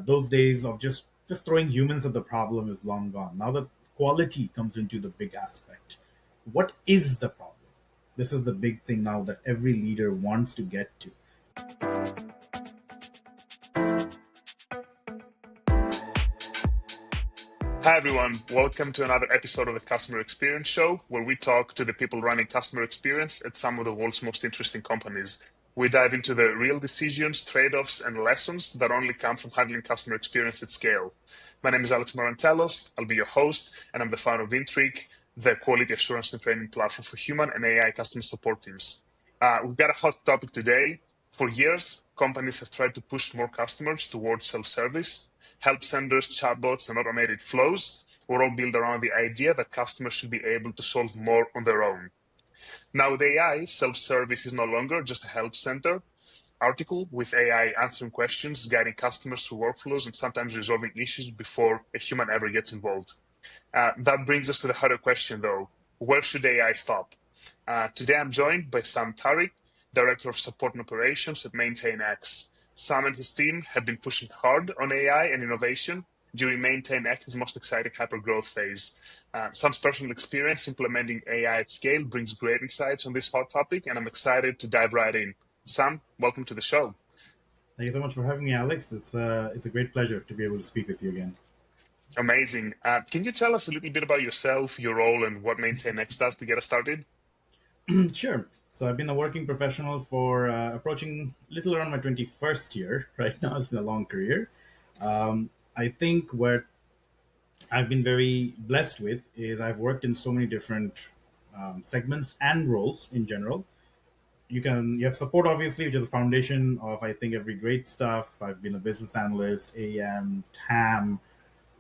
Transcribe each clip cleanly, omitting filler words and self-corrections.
Those days of just throwing humans at the problem is long gone. Now the quality comes into the big aspect. What is the problem? This is the big thing now that every leader wants to get to. Hi, everyone. Welcome to another episode of the Customer Experience Show, where we talk to the people running customer experience at some of the world's most interesting companies. We dive into the real decisions, trade-offs, and lessons that only come from handling customer experience at scale. My name is Alex Marantellos. I'll be your host, and I'm the founder of Intrigue, the quality assurance and training platform for human and AI customer support teams. We've got a hot topic today. For years, companies have tried to push more customers towards self-service. Help centers, chatbots, and automated flows were all built around the idea that customers should be able to solve more on their own. Now, with AI, self-service is no longer just a help center article with AI answering questions, guiding customers through workflows, and sometimes resolving issues before a human ever gets involved. That brings us to the harder question, though. Where should AI stop? Today, I'm joined by Sam Tariq, Director of Support and Operations at MaintainX. Sam and his team have been pushing hard on AI and innovation during MaintainX's most exciting hypergrowth phase. Sam's personal experience implementing AI at scale brings great insights on this hot topic, and I'm excited to dive right in. Sam, welcome to the show. Thank you so much for having me, Alex. It's a great pleasure to be able to speak with you again. Amazing. Can you tell us a little bit about yourself, your role, and what MaintainX does to get us started? Sure. So I've been a working professional for approaching little around my 21st year. Right now, it's been a long career. I think what I've been very blessed with is I've worked in so many different segments and roles in general. You have support obviously, which is the foundation of I think every great stuff. I've been a business analyst, AM, TAM,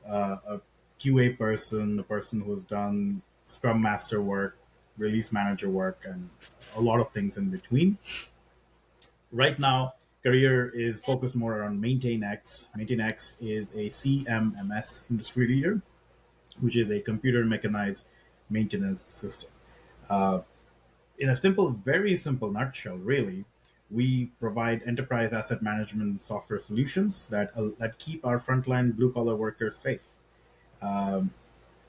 a QA person, a person who's done Scrum Master work, release manager work, and a lot of things in between. Right now, career is focused more around MaintainX. MaintainX is a CMMS industry leader, which is a computer mechanized maintenance system. Uh, in a very simple nutshell, really, we provide enterprise asset management software solutions that keep our frontline blue collar workers safe. Um,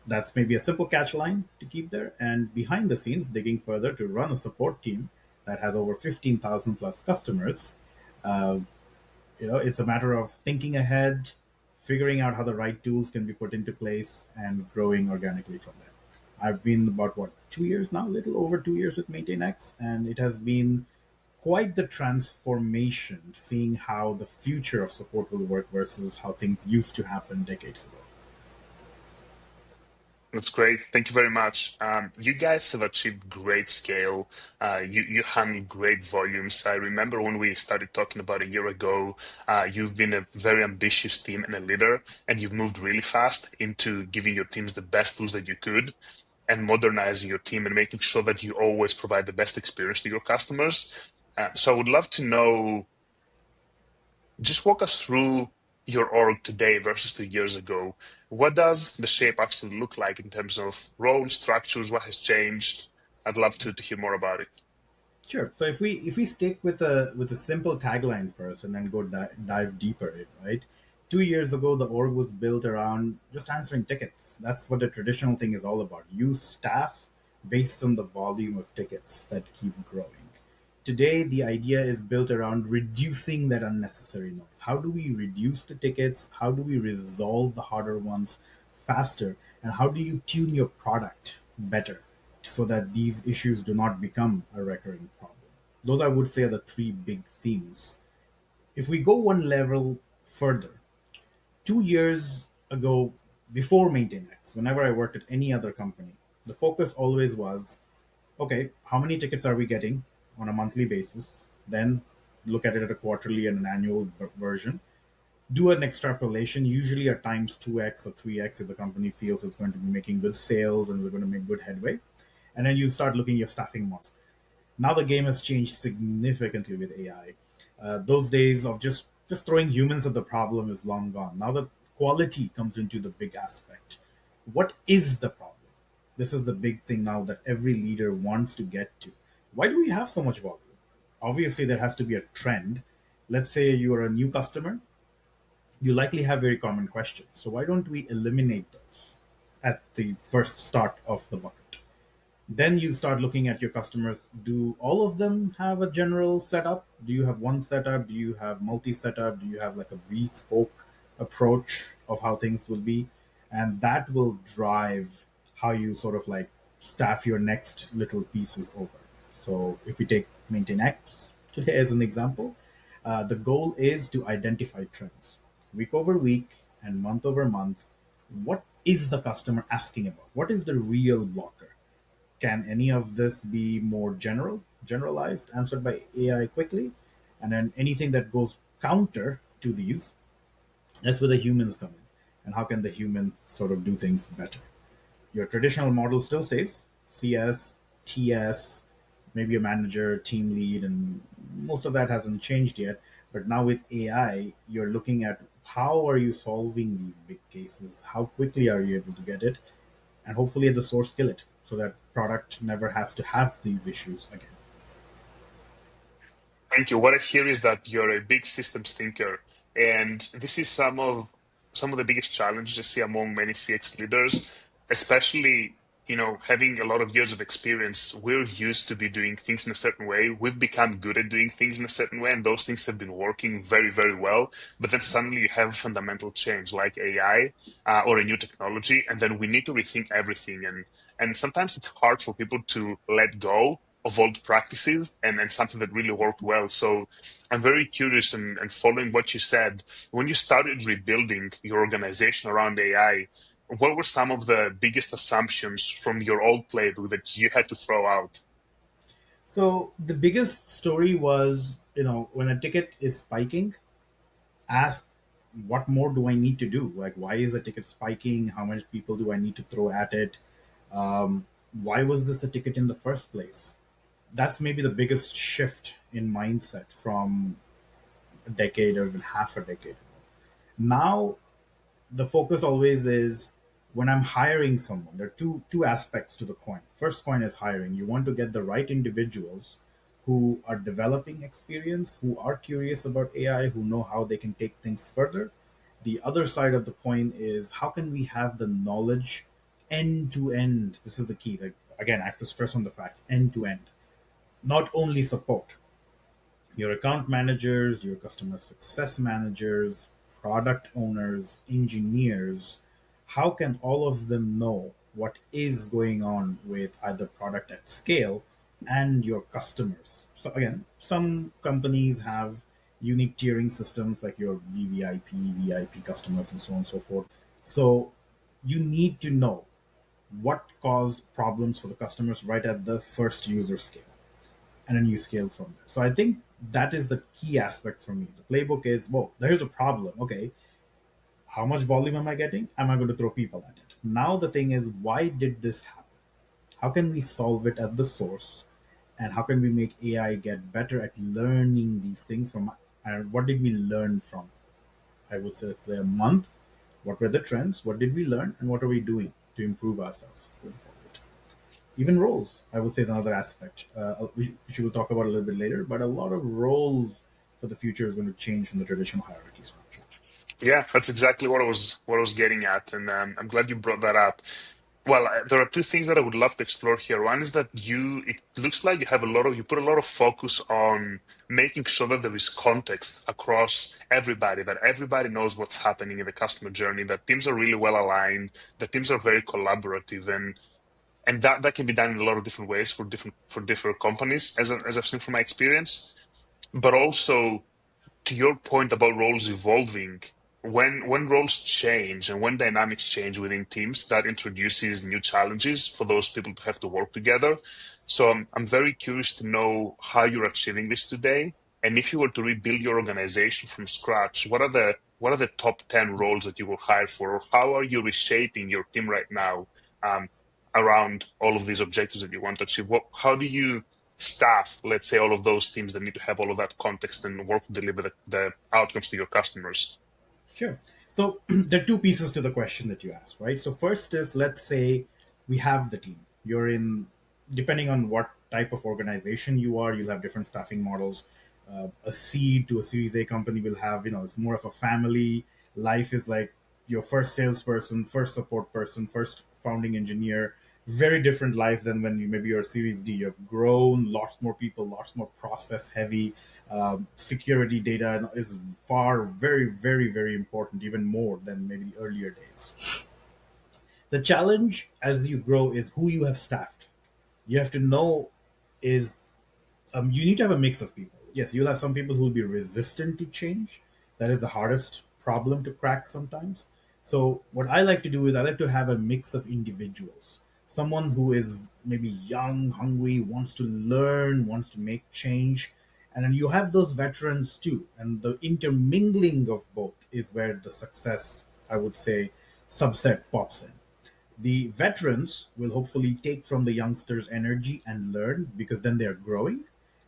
that's maybe a simple catch line to keep there. And behind the scenes, digging further to run a support team that has over 15,000 plus customers. Uh, it's a matter of thinking ahead, figuring out how the right tools can be put into place, and growing organically from there. I've been about 2 years now, a little over 2 years with MaintainX, and it has been quite the transformation seeing how the future of support will work versus how things used to happen decades ago. That's great. Thank you very much. You guys have achieved great scale. You handle great volumes. I remember when we started talking about a year ago, you've been a very ambitious team and a leader, and you've moved really fast into giving your teams the best tools that you could and modernizing your team and making sure that you always provide the best experience to your customers. So I would love to know, just walk us through your org today versus 2 years ago. What does the shape actually look like in terms of role structures? What has changed? I'd love to hear more about it. Sure. So if we stick with a simple tagline first, and then go dive deeper in, right? 2 years ago, the org was built around just answering tickets. That's what the traditional thing is all about. Use staff based on the volume of tickets that keep growing. Today, the idea is built around reducing that unnecessary noise. How do we reduce the tickets? How do we resolve the harder ones faster? And how do you tune your product better so that these issues do not become a recurring problem? Those, I would say, are the three big themes. If we go one level further, 2 years ago, before MaintainX, whenever I worked at any other company, the focus always was, okay, how many tickets are we getting on a monthly basis? Then look at it at a quarterly and an annual version. Do an extrapolation, usually a times 2x or 3x if the company feels it's going to be making good sales and we're going to make good headway. And then you start looking at your staffing models. Now the game has changed significantly with AI. Those days of just throwing humans at the problem is long gone. Now the quality comes into the big aspect. What is the problem? This is the big thing now that every leader wants to get to. Why do we have so much volume? Obviously, there has to be a trend. Let's say you are a new customer you likely have very common questions. So why don't we eliminate those at the first start of the bucket? Then you start looking at your customers. Do all of them have a general setup? Do you have one setup? Do you have multi setup? Do you have like a bespoke approach of how things will be? And that will drive how you sort of like staff your next little pieces over. So if we take MaintainX today as an example, the goal is to identify trends week over week and month over month. What is the customer asking about? What is the real blocker? Can any of this be more generalized, answered by AI quickly? And then anything that goes counter to these, that's where the humans come in. And how can the human sort of do things better? Your traditional model still stays CS, TS, maybe a manager, team lead, and most of that hasn't changed yet. But now with AI, you're looking at how are you solving these big cases? How quickly are you able to get it? And hopefully at the source kill it so that product never has to have these issues again. Thank you. What I hear is that you're a big systems thinker, and this is some of the biggest challenges I see among many CX leaders, especially having a lot of years of experience. We're used to be doing things in a certain way. We've become good at doing things in a certain way, and those things have been working very, very well. But then suddenly you have a fundamental change like AI or a new technology, and then we need to rethink everything. And sometimes it's hard for people to let go of old practices and something that really worked well. So I'm very curious and following what you said, when you started rebuilding your organization around AI, what were some of the biggest assumptions from your old playbook that you had to throw out? So the biggest story was, when a ticket is spiking, ask what more do I need to do? Like, why is the ticket spiking? How many people do I need to throw at it? Why was this a ticket in the first place? That's maybe the biggest shift in mindset from a decade or even half a decade. Now the focus always is when I'm hiring someone, there are two aspects to the coin. First coin is hiring. You want to get the right individuals who are developing experience, who are curious about AI, who know how they can take things further. The other side of the coin is how can we have the knowledge end to end? This is the key. Like again, I have to stress on the fact end to end. Not only support, your account managers, your customer success managers, product owners, engineers, how can all of them know what is going on with either product at scale and your customers? So again, some companies have unique tiering systems like your VVIP, VIP customers, and so on and so forth. So you need to know what caused problems for the customers right at the first user scale, and then you scale from there. So I think that is the key aspect for me. The playbook is, whoa, there's a problem. Okay, how much volume am I getting? Am I going to throw people at it? Now the thing is, why did this happen? How can we solve it at the source? And how can we make AI get better at learning these things from, and what did we learn from? I would say a month. What were the trends? What did we learn? And what are we doing to improve ourselves going forward? Even roles, I would say, is another aspect, which we will talk about a little bit later. But a lot of roles for the future is going to change from the traditional hierarchy structure. Yeah, that's exactly what I was getting at, and I'm glad you brought that up. Well, there are two things that I would love to explore here. One is that it looks like you put a lot of focus on making sure that there is context across everybody, that everybody knows what's happening in the customer journey, that teams are really well aligned, that teams are very collaborative, and that can be done in a lot of different ways for different companies, as I've seen from my experience. But also to your point about roles evolving, when roles change and when dynamics change within teams, that introduces new challenges for those people to have to work together. So I'm very curious to know how you're achieving this today. And if you were to rebuild your organization from scratch, what are the top 10 roles that you will hire for? Or how are you reshaping your team right now um, around all of these objectives that you want to achieve? How do you staff, let's say, all of those teams that need to have all of that context and work to deliver the outcomes to your customers? Sure. So there are two pieces to the question that you asked, right? So first is, let's say we have the team. You're in, depending on what type of organization you are, you'll have different staffing models. A seed to a Series A company will have, it's more of a family life is like your first salesperson, first support person, first founding engineer. Very different life than when you maybe you're Series D. You've grown, lots more people, lots more process heavy. Security data is far, very, very, very important, even more than maybe the earlier days. The challenge as you grow is who you have staffed. You have to know is you need to have a mix of people. Yes, you'll have some people who will be resistant to change. That is the hardest problem to crack sometimes. So, what I like to do is I like to have a mix of individuals. Someone who is maybe young, hungry, wants to learn, wants to make change. And then you have those veterans too. And the intermingling of both is where the success, I would say, subset pops in. The veterans will hopefully take from the youngsters' energy and learn because then they're growing.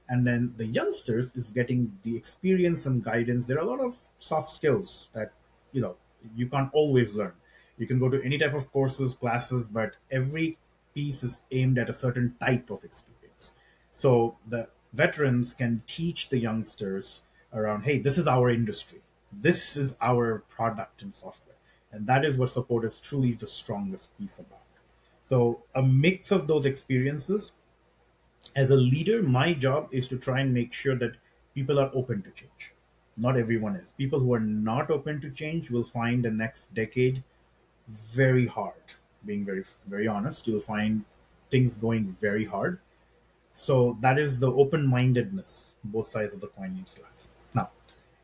And then the youngsters is getting the experience and guidance. There are a lot of soft skills that, you know, you can't always learn. You can go to any type of courses, classes, but every piece is aimed at a certain type of experience. So the veterans can teach the youngsters around, hey, this is our industry. This is our product and software. And that is what support is truly the strongest piece about. So a mix of those experiences. As a leader, my job is to try and make sure that people are open to change. Not everyone is. People who are not open to change will find the next decade very hard. Being very, very honest, you'll find things going very hard. So that is the open-mindedness both sides of the coin needs to have. Now,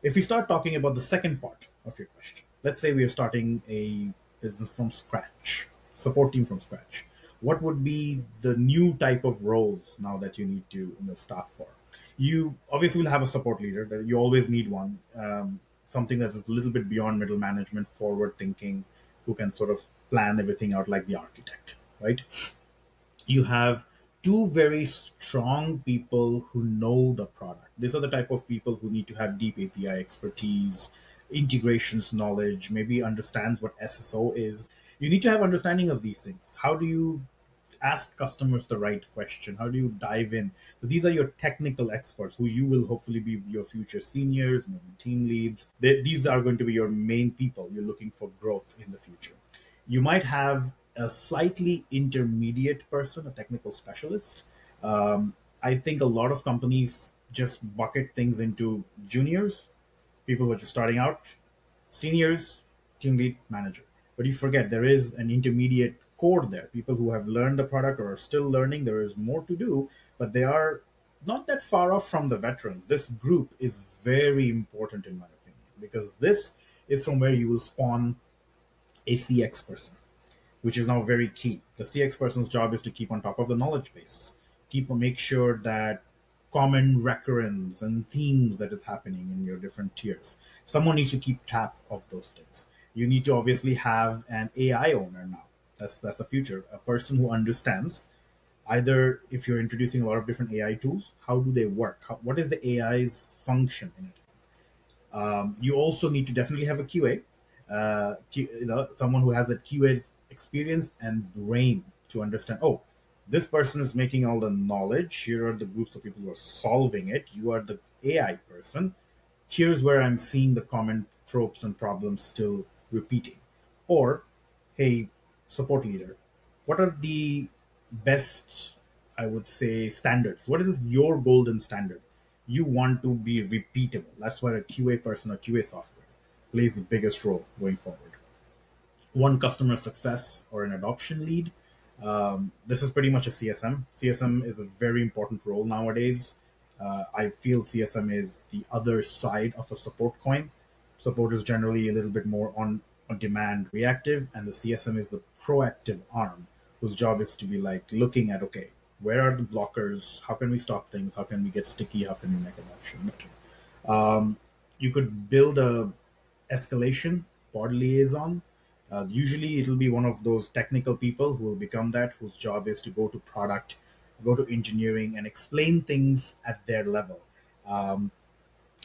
if we start talking about the second part of your question, let's say we are starting a business from scratch, support team from scratch. What would be the new type of roles now that you need to staff for? You obviously will have a support leader. That you always need one. Something that is a little bit beyond middle management, forward thinking, who can sort of plan everything out like the architect, right? You have two very strong people who know the product. These are the type of people who need to have deep API expertise, integrations knowledge, maybe understands what SSO is. You need to have understanding of these things. How do you ask customers the right question? How do you dive in? So these are your technical experts who you will hopefully be your future seniors, maybe team leads. These are going to be your main people you're looking for growth in the future. You might have a slightly intermediate person, a technical specialist. I think a lot of companies just bucket things into juniors, people who are just starting out, seniors, team lead, manager. But you forget there is an intermediate core there. People who have learned the product or are still learning. There is more to do, but they are not that far off from the veterans. This group is very important in my opinion because this is from where you will spawn a CX person, which is now very key. The CX person's job is to keep on top of the knowledge base, make sure that common recurrence and themes that is happening in your different tiers. Someone needs to keep tap of those things. You need to obviously have an AI owner now. That's the future. A person who understands either if you're introducing a lot of different AI tools, how do they work? What is the AI's function in it? You also need to definitely have a QA, someone who has that QA experience and brain to understand. Oh, this person is making all the knowledge. Here are the groups of people who are solving it. You are the AI person. Here's where I'm seeing the common tropes and problems still repeating. Or, hey, support leader, what are the best, I would say, standards? What is your golden standard? You want to be repeatable. That's why a QA person or QA software plays the biggest role going forward. One customer success or an adoption lead. This is pretty much a CSM. CSM is a very important role nowadays. I feel CSM is the other side of a support coin. Support is generally a little bit more on demand reactive, and the CSM is the proactive arm whose job is to be like looking at, okay, where are the blockers? How can we stop things? How can we get sticky? How can we make adoption better? You could build a escalation pod liaison. Usually, it'll be one of those technical people who will become that, whose job is to go to product, go to engineering, and explain things at their level.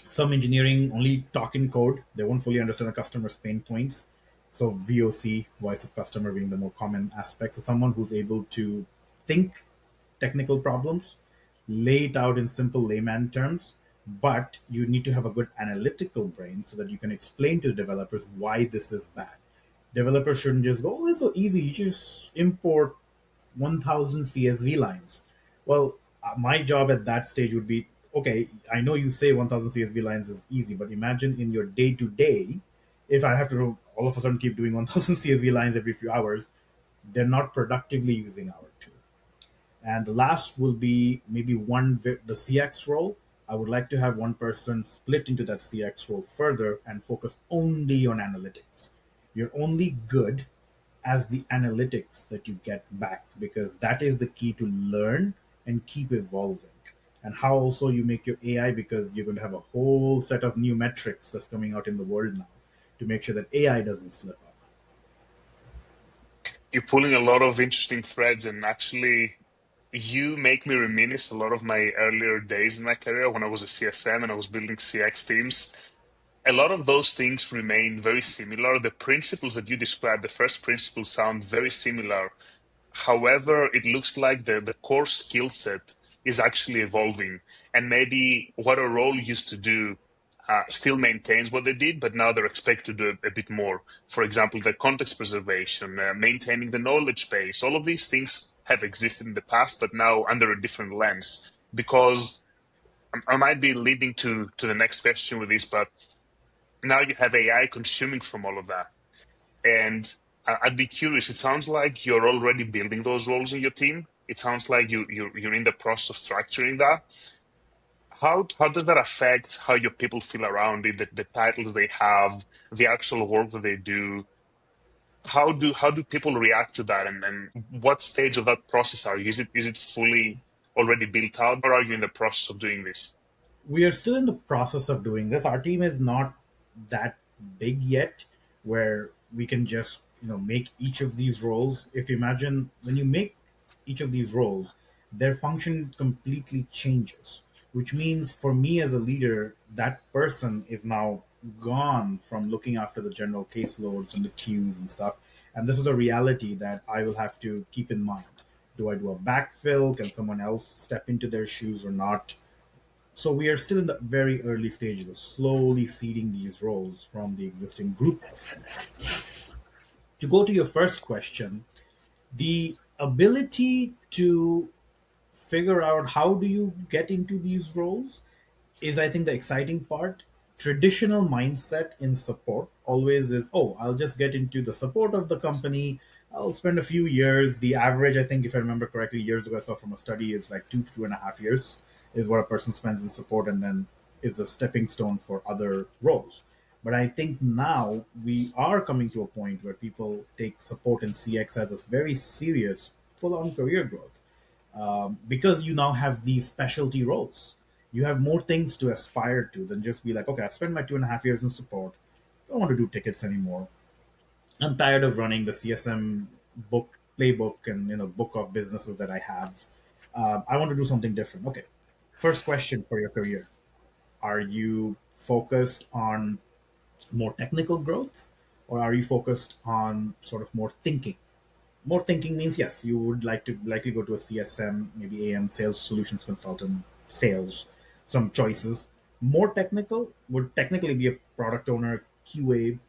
Some engineering only talk in code; they won't fully understand the customer's pain points. So VOC, voice of customer, being the more common aspect. So someone who's able to think technical problems, lay it out in simple layman terms, but you need to have a good analytical brain so that you can explain to developers why this is bad. Developers shouldn't just go, oh, it's so easy, you just import 1000 CSV lines. Well, my job at that stage would be, okay, I know you say 1000 CSV lines is easy, but imagine in your day to day, if I have to all of a sudden keep doing 1000 CSV lines every few hours, they're not productively using our tool. And the last will be maybe the CX role. I would like to have one person split into that CX role further and focus only on analytics. You're only good as the analytics that you get back, because that is the key to learn and keep evolving. And how also you make your AI, because you're going to have a whole set of new metrics that's coming out in the world now to make sure that AI doesn't slip up. You're pulling a lot of interesting threads, and actually, you make me reminisce a lot of my earlier days in my career when I was a CSM and I was building CX teams. A lot of those things remain very similar. The principles that you described, the first principles sound very similar. However, it looks like the core skill set is actually evolving. And maybe what a role used to do still maintains what they did, but now they're expected to do a bit more. For example, the context preservation, maintaining the knowledge base, all of these things have existed in the past, but now under a different lens. Because I might be leading to the next question with this, but now you have AI consuming from all of that. And I'd be curious. It sounds like you're already building those roles in your team. It sounds like you're in the process of structuring that. How does that affect how your people feel around it, the titles they have, the actual work that they do? How do people react to that, and what stage of that process are you? Is it fully already built out, or are you in the process of doing this? We are still in the process of doing this. Our team is not that big yet, where we can just make each of these roles. If you imagine, when you make each of these roles, their function completely changes. Which means for me as a leader, that person is now gone from looking after the general caseloads and the queues and stuff. And this is a reality that I will have to keep in mind. Do I do a backfill? Can someone else step into their shoes or not? So we are still in the very early stages of slowly seeding these roles from the existing group of people. To go to your first question, the ability to figure out how do you get into these roles is, I think, the exciting part. Traditional mindset in support always is, oh, I'll just get into the support of the company. I'll spend a few years. The average, I think, if I remember correctly, years ago I saw from a study, is like 2 to 2.5 years is what a person spends in support, and then is a stepping stone for other roles. But I think now we are coming to a point where people take support in CX as a very serious, full on career growth, because you now have these specialty roles. You have more things to aspire to than just be like, okay, I've spent my 2.5 years in support. I don't want to do tickets anymore. I'm tired of running the CSM book playbook and book of businesses that I have. I want to do something different. Okay, first question for your career: are you focused on more technical growth, or are you focused on sort of more thinking? More thinking means, yes, you would like to likely go to a CSM, maybe AM, sales solutions consultant, sales, some choices. More technical would technically be a product owner, QA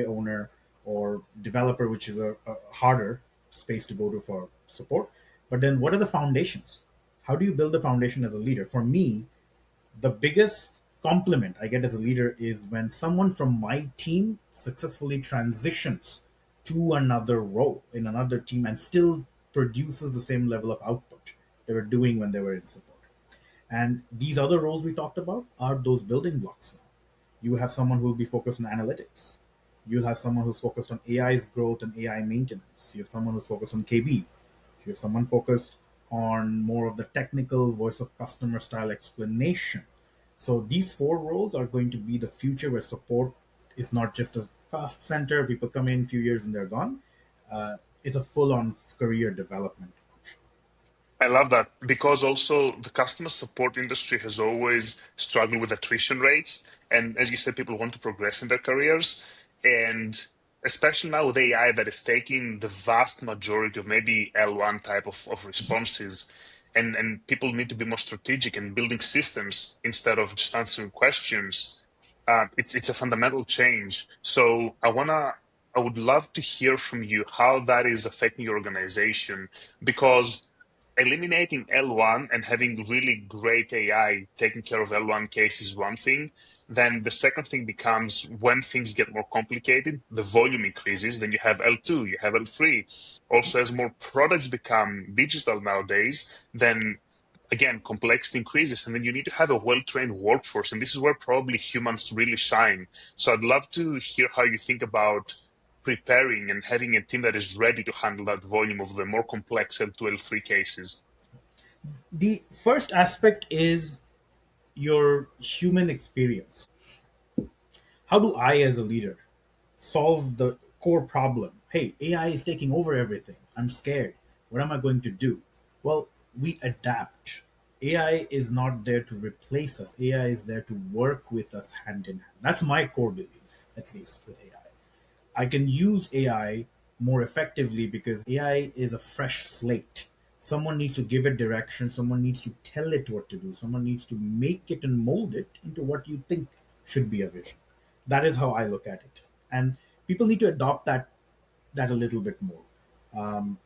owner, or developer, which is a harder space to go to for support. But then, what are the foundations? How do you build a foundation as a leader? For me, the biggest compliment I get as a leader is when someone from my team successfully transitions to another role in another team and still produces the same level of output they were doing when they were in support. And these other roles we talked about are those building blocks now. You have someone who will be focused on analytics. You'll have someone who's focused on AI's growth and AI maintenance. You have someone who's focused on KB. You have someone focused on more of the technical voice of customer style explanation. So these four roles are going to be the future, where support is not just a cost center. People come in a few years and they're gone. It's a full on career development option. I love that, because also the customer support industry has always struggled with attrition rates. And as you said, people want to progress in their careers. And especially now with AI that is taking the vast majority of maybe L1 type of responses, and people need to be more strategic and building systems instead of just answering questions. It's a fundamental change. So I would love to hear from you how that is affecting your organization, because eliminating L1 and having really great AI taking care of L1 case is one thing. Then the second thing becomes when things get more complicated, the volume increases, then you have L2, you have L3. Also, as more products become digital nowadays, then again, complexity increases, and then you need to have a well-trained workforce. And this is where probably humans really shine. So I'd love to hear how you think about preparing and having a team that is ready to handle that volume of the more complex L2, L3 cases. The first aspect is your human experience. How do I, as a leader, solve the core problem? Hey, AI is taking over everything. I'm scared. What am I going to do? Well, we adapt. AI is not there to replace us. AI is there to work with us hand in hand. That's my core belief, at least with AI. I can use AI more effectively because AI is a fresh slate. Someone needs to give it direction, someone needs to tell it what to do, someone needs to make it and mold it into what you think should be a vision. That is how I look at it. And people need to adopt that a little bit more.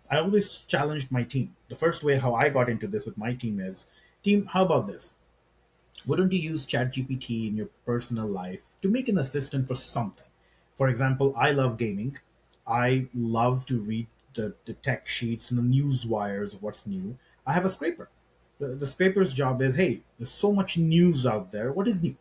I always challenged my team. The first way how I got into this with my team is, team, how about this? Wouldn't you use ChatGPT in your personal life to make an assistant for something? For example, I love gaming. I love to read the tech sheets and the news wires of what's new. I have a scraper. The scraper's job is, hey, there's so much news out there. What is new?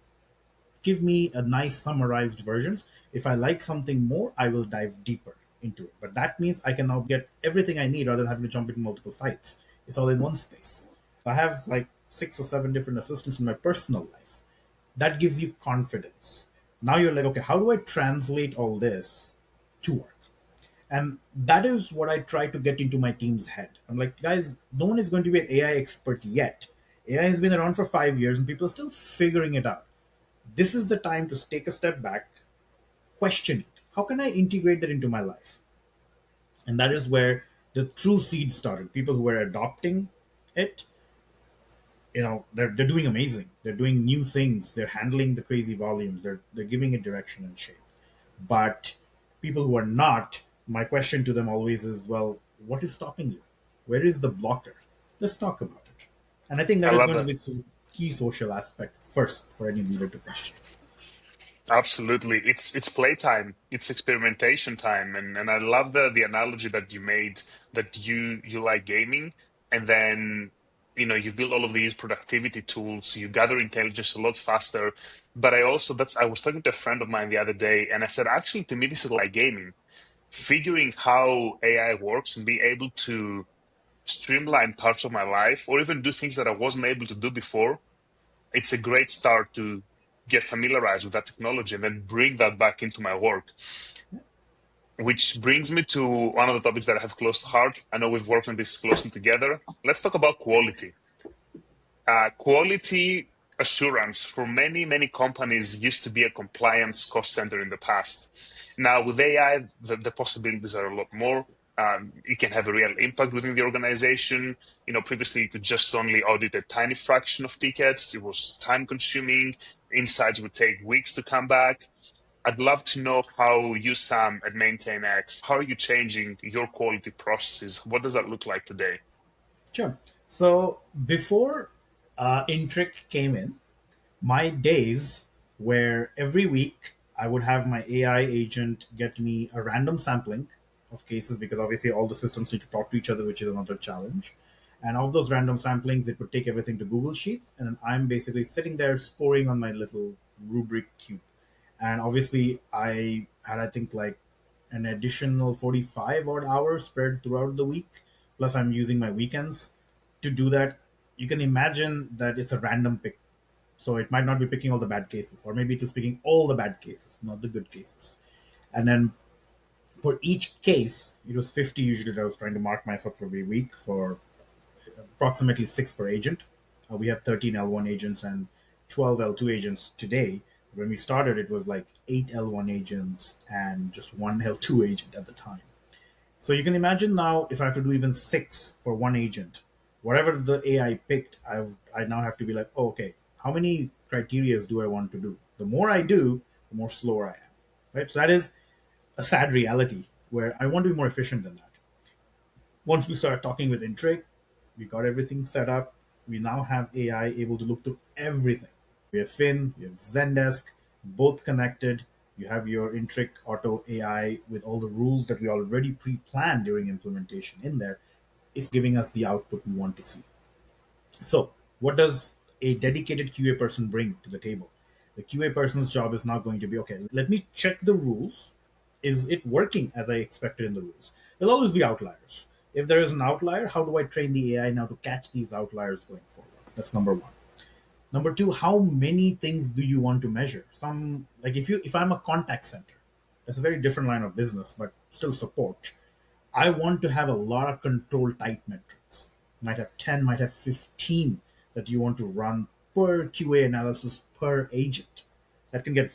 Give me a nice summarized versions. If I like something more, I will dive deeper into it. But that means I can now get everything I need rather than having to jump into multiple sites. It's all in one space. I have like 6 or 7 different assistants in my personal life. That gives you confidence. Now you're like, okay, how do I translate all this to work? And that is what I try to get into my team's head. I'm like, guys, no one is going to be an AI expert yet. AI has been around for 5 years and people are still figuring it out. This is the time to take a step back, question it. How can I integrate that into my life? And that is where the true seed started. People who were adopting it, they're doing amazing. They're doing new things. They're handling the crazy volumes. They're giving it direction and shape. But people who are not, my question to them always is, well, what is stopping you? Where is the blocker? Let's talk about it. And I think I that is love going to that. be some key social aspect first for any leader to question. Absolutely. It's playtime. It's experimentation time. And I love the analogy that you made, that you like gaming, and then you build all of these productivity tools, you gather intelligence a lot faster. But I was talking to a friend of mine the other day, and I said, actually, to me this is like gaming. Figuring how AI works and being able to streamline parts of my life or even do things that I wasn't able to do before, it's a great start to get familiarized with that technology and then bring that back into my work. Which brings me to one of the topics that I have close to heart. I know we've worked on this closely together. Let's talk about quality. Quality assurance for many, many companies used to be a compliance cost center in the past. Now, with AI, the possibilities are a lot more. It can have a real impact within the organization. Previously you could just only audit a tiny fraction of tickets. It was time consuming. Insights would take weeks to come back. I'd love to know how you, Sam, at MaintainX, how are you changing your quality processes? What does that look like today? Sure. So before Intric came in, my days where every week I would have my AI agent get me a random sampling of cases because obviously all the systems need to talk to each other, which is another challenge. And of those random samplings, it would take everything to Google Sheets, and then I'm basically sitting there scoring on my little rubric cube. And obviously, I had, I think, like an additional 45 odd hours spread throughout the week. Plus, I'm using my weekends to do that. You can imagine that it's a random pick, so it might not be picking all the bad cases, or maybe it is picking all the bad cases, not the good cases. And then for each case, it was 50 usually that I was trying to mark myself every week for approximately 6 per agent. We have 13 L1 agents and 12 L2 agents today. When we started, it was like 8 L1 agents and just one L2 agent at the time. So you can imagine now if I have to do even 6 for one agent, Whatever the AI picked, I now have to be like, oh, okay, how many criterias do I want to do? The more I do, the more slower I am. Right? So that is a sad reality where I want to be more efficient than that. Once we start talking with Intrig, we got everything set up. We now have AI able to look through everything. We have Fin, we have Zendesk, both connected. You have your Intrig Auto AI with all the rules that we already pre-planned during implementation in there. It's giving us the output we want to see. So, what does a dedicated QA person bring to the table? The QA person's job is not going to be okay, let me check the rules. Is it working as I expected in the rules? There'll always be outliers. If there is an outlier, how do I train the AI now to catch these outliers going forward? That's number one. Number two, how many things do you want to measure? Some like if I'm a contact center, that's a very different line of business, but still support. I want to have a lot of control type metrics. Might have 10, might have 15 that you want to run per QA analysis per agent. That can get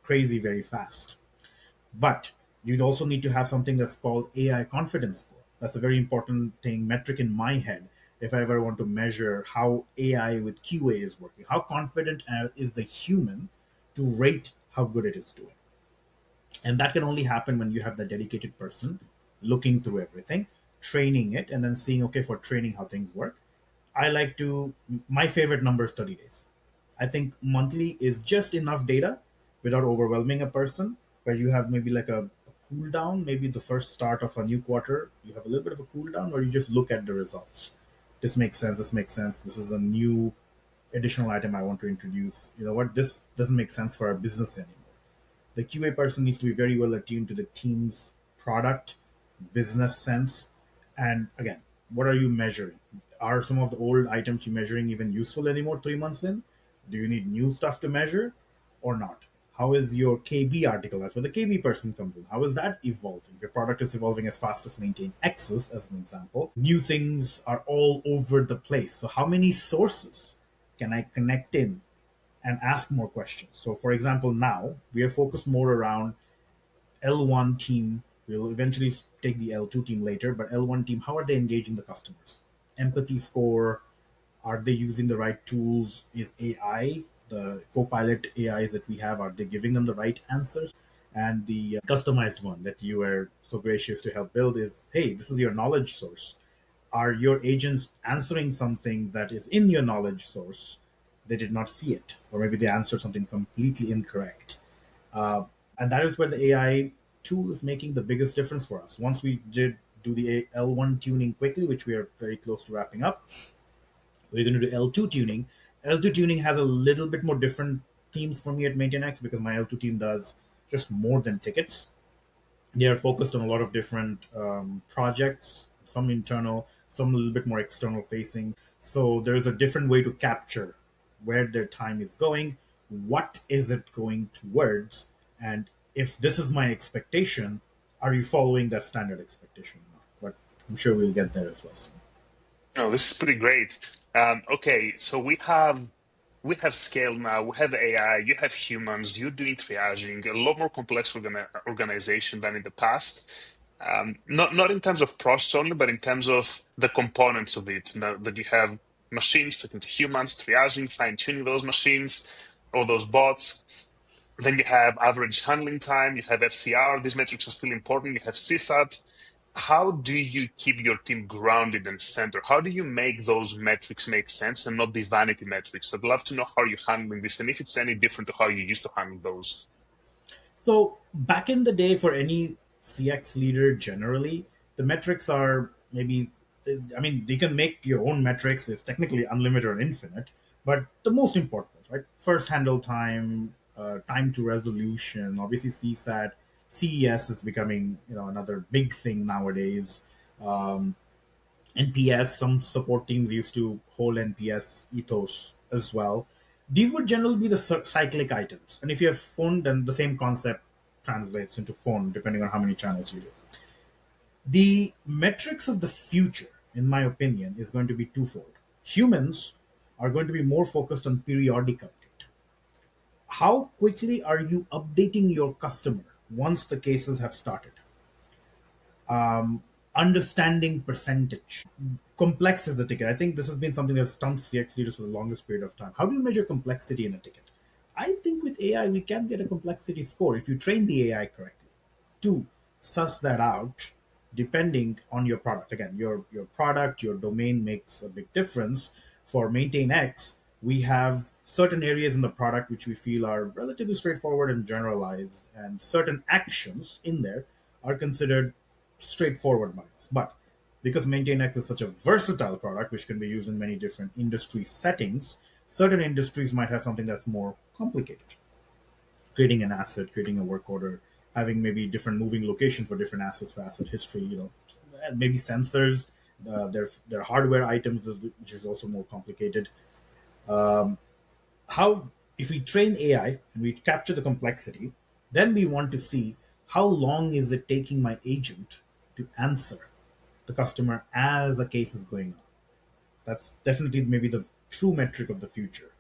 crazy very fast. But you'd also need to have something that's called AI confidence score. That's a very important thing, metric in my head. If I ever want to measure how AI with QA is working, how confident is the human to rate how good it is doing? And that can only happen when you have the dedicated person looking through everything, training it, and then seeing, okay, for training, how things work. I like to, my favorite number is 30 days. I think monthly is just enough data without overwhelming a person, where you have maybe like a cool down, maybe the first start of a new quarter, you have a little bit of a cool down where you just look at the results. This makes sense, this makes sense, this is a new additional item I want to introduce. You know what, this doesn't make sense for our business anymore. The QA person needs to be very well attuned to the team's product, business sense, and again, what are you measuring? Are some of the old items you're measuring even useful anymore 3 months in? Do you need new stuff to measure or not? How is your KB article? That's where the KB person comes in. How is that evolving? Your product is evolving as fast as MaintainX's, as an example. New things are all over the place. So, how many sources can I connect in and ask more questions? So, for example, now we are focused more around L1 team. We'll eventually take the L2 team later, but L1 team, how are they engaging the customers? Empathy score, are they using the right tools? Is AI, the Copilot AIs that we have, are they giving them the right answers? And the customized one that you were so gracious to help build is, hey, this is your knowledge source. Are your agents answering something that is in your knowledge source? They did not see it, or maybe they answered something completely incorrect. Uh, and that is where the AI tool is making the biggest difference for us. Once we did do the L1 tuning quickly, which we are very close to wrapping up, we're going to do L2 tuning. L2 tuning has a little bit more different themes for me at MaintainX because my L2 team does just more than tickets. They are focused on a lot of different projects, some internal, some a little bit more external facing. So there's a different way to capture where their time is going, what is it going towards, and if this is my expectation, are you following that standard expectation or not? But I'm sure we'll get there as well soon. Oh, this is pretty great. Okay, so we have scale now. We have AI. You have humans. You're doing triaging. A lot more complex organization than in the past. Not in terms of process only, but in terms of the components of it. Now that you have machines talking to humans, triaging, fine tuning those machines or those bots. Then you have average handling time. You have FCR. These metrics are still important. You have CSAT. How do you keep your team grounded and centered? How do you make those metrics make sense and not be vanity metrics? I'd love to know how you're handling this and if it's any different to how you used to handle those. So back in the day, for any CX leader, generally the metrics are maybe. I mean, you can make your own metrics. It's technically unlimited or infinite, but the most important ones, right? First handle time, time to resolution. Obviously, CSAT, CES is becoming another big thing nowadays. Um, NPS, some support teams used to hold NPS ethos as well. These would generally be the cyclic items. And if you have phone, then the same concept translates into phone, depending on how many channels you do. The metrics of the future, in my opinion, is going to be twofold. Humans are going to be more focused on periodic update. How quickly are you updating your customer once the cases have started? understanding percentage. Complex is a ticket. I think this has been something that stumped CX leaders for the longest period of time. How do you measure complexity in a ticket? I think with AI, we can get a complexity score if you train the AI correctly to suss that out depending on your product. Again, your product, your domain makes a big difference. For MaintainX, we have certain areas in the product which we feel are relatively straightforward and generalized, and certain actions in there are considered straightforward by us. But because MaintainX is such a versatile product which can be used in many different industry settings, certain industries might have something that's more complicated, creating an asset, creating a work order, having maybe different moving location for different assets for asset history, and maybe sensors, their hardware items, which is also more complicated. How, if we train AI and we capture the complexity, then we want to see how long is it taking my agent to answer the customer as the case is going on. That's definitely maybe the true metric of the future.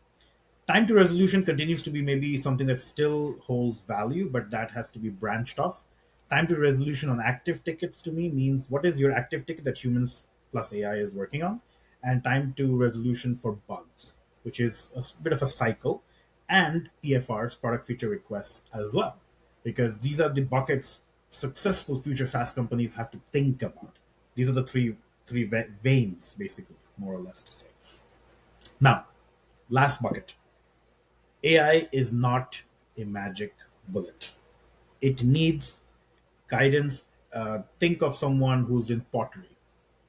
Time to resolution continues to be maybe something that still holds value, but that has to be branched off. Time to resolution on active tickets to me means what is your active ticket that humans plus AI is working on, and time to resolution for bugs, which is a bit of a cycle, and PFRs, product feature requests, as well, because these are the buckets successful future SaaS companies have to think about. These are the three veins, basically, more or less to say. Now, last bucket. AI is not a magic bullet. It needs guidance. Think of someone who's in pottery.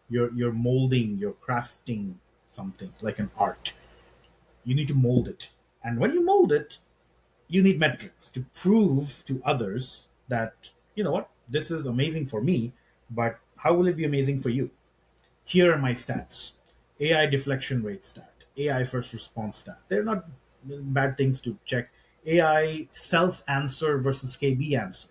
You're molding, you're crafting something like an art. You need to mold it. And when you mold it, you need metrics to prove to others that, you know what, this is amazing for me, but how will it be amazing for you? Here are my stats. AI deflection rate stat, AI first response stat. They're not bad things to check. AI self answer versus KB answer.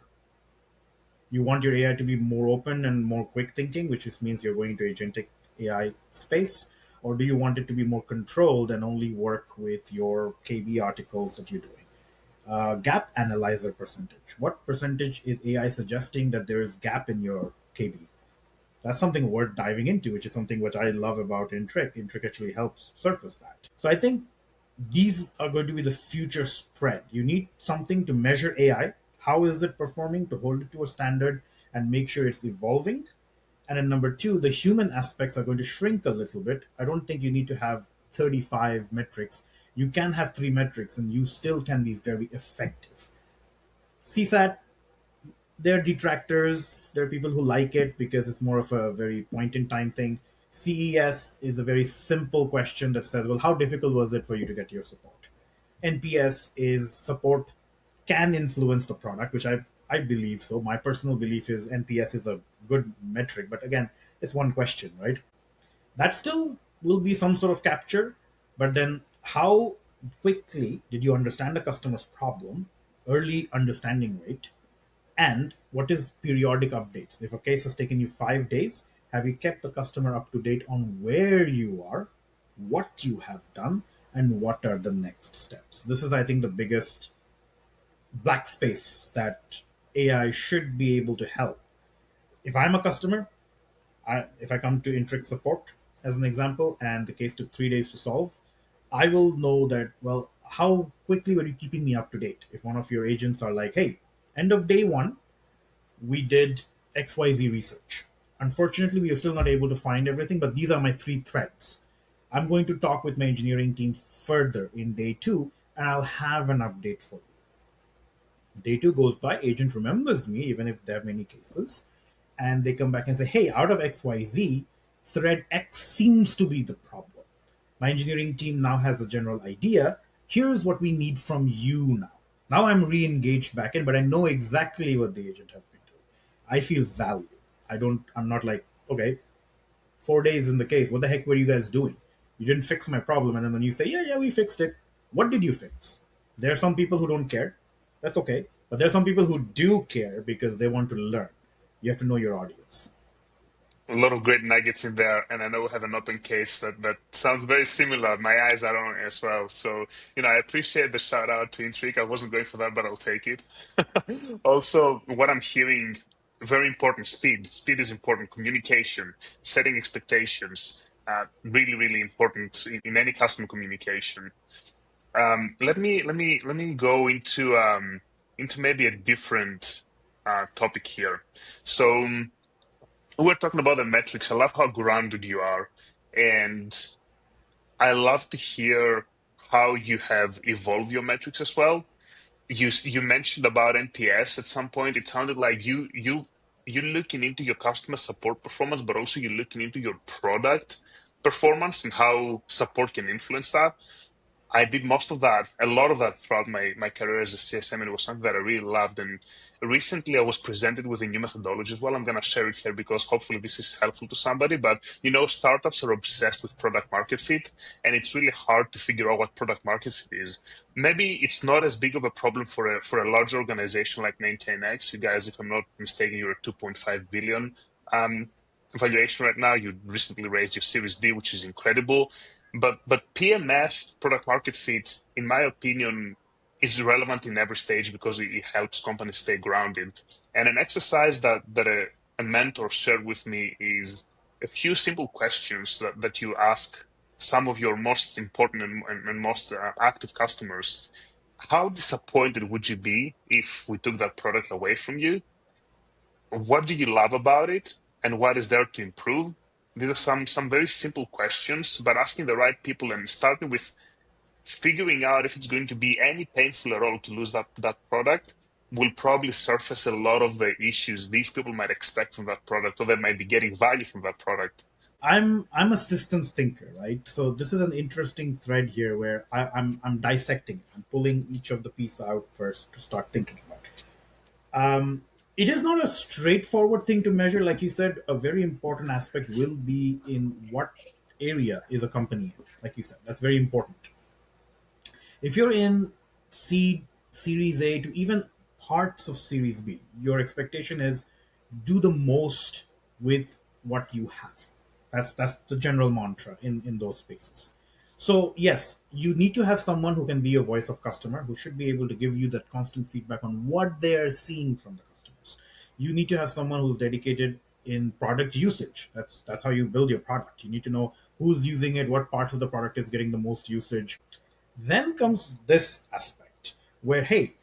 You want your AI to be more open and more quick thinking, which just means you're going to agentic AI space, or do you want it to be more controlled and only work with your KB articles that you're doing? Gap analyzer percentage. What percentage is AI suggesting that there is gap in your KB? That's something worth diving into, which is something which I love about Intric. Intric actually helps surface that. So I think these are going to be the future spread. You need something to measure AI. How is it performing to hold it to a standard and make sure it's evolving? And then number two, the human aspects are going to shrink a little bit. I don't think you need to have 35 metrics. You can have three metrics and you still can be very effective. CSAT, there are detractors. There are people who like it because it's more of a very point in time thing. CES is a very simple question that says, well, how difficult was it for you to get your support? NPS is support can influence the product, which I believe so. My personal belief is NPS is a good metric, but again, it's one question, right? That still will be some sort of capture, but then how quickly did you understand the customer's problem, early understanding rate, and what is periodic updates? If a case has taken you 5 days, have you kept the customer up to date on where you are, what you have done, and what are the next steps? This is, I think, the biggest black space that AI should be able to help. If I'm a customer, if I come to Intric support as an example, and the case took 3 days to solve, I will know that, well, how quickly were you keeping me up to date? If one of your agents are like, hey, end of day one, we did XYZ research. Unfortunately, we are still not able to find everything, but these are my three threads. I'm going to talk with my engineering team further in day two, and I'll have an update for you. Day two goes by, agent remembers me, even if there are many cases, and they come back and say, hey, out of XYZ, thread X seems to be the problem. My engineering team now has a general idea. Here's what we need from you now. Now I'm re-engaged back in, but I know exactly what the agent has been doing. I feel value. I'm not like, okay, 4 days in the case. What the heck were you guys doing? You didn't fix my problem. And then when you say, yeah, yeah, we fixed it. What did you fix? There are some people who don't care. That's okay. But there are some people who do care because they want to learn. You have to know your audience. A lot of great nuggets in there, and I know we have an open case that sounds very similar. My eyes are on it as well. So, I appreciate the shout out to Intrigue. I wasn't going for that, but I'll take it. Also, what I'm hearing very important. Speed is important. Communication, setting expectations, really, really important in any customer communication. Let me go into maybe a different topic here. So we're talking about the metrics. I love how grounded you are, and I love to hear how you have evolved your metrics as well. You mentioned about NPS at some point. It sounded like you're looking into your customer support performance, but also you're looking into your product performance and how support can influence that. I did most of that, a lot of that throughout my career as a CSM, and it was something that I really loved. And recently I was presented with a new methodology as well. I'm going to share it here because hopefully this is helpful to somebody. But, startups are obsessed with product market fit, and it's really hard to figure out what product market fit is. Maybe it's not as big of a problem for a large organization like MaintainX. You guys, if I'm not mistaken, you're at 2.5 billion valuation right now. You recently raised your Series B, which is incredible. But PMF, product market fit, in my opinion, is relevant in every stage because it helps companies stay grounded. And an exercise that a mentor shared with me is a few simple questions that you ask some of your most important and most active customers. How disappointed would you be if we took that product away from you? What do you love about it, and what is there to improve? These are some very simple questions, but asking the right people and starting with figuring out if it's going to be any painful at all to lose that product will probably surface a lot of the issues these people might expect from that product, or they might be getting value from that product. I'm a systems thinker, right? So this is an interesting thread here where I'm dissecting. I'm pulling each of the piece out first to start thinking about it. It is not a straightforward thing to measure, like you said. A very important aspect will be in what area is a company in, like you said. That's very important. If you're in seed, Series A to even parts of Series B, your expectation is do the most with what you have. That's the general mantra in those spaces. So yes, you need to have someone who can be a voice of customer, who should be able to give you that constant feedback on what they are seeing from the customers. You need to have someone who's dedicated in product usage. That's how you build your product. You need to know who's using it, what parts of the product is getting the most usage. Then comes this aspect where, hey,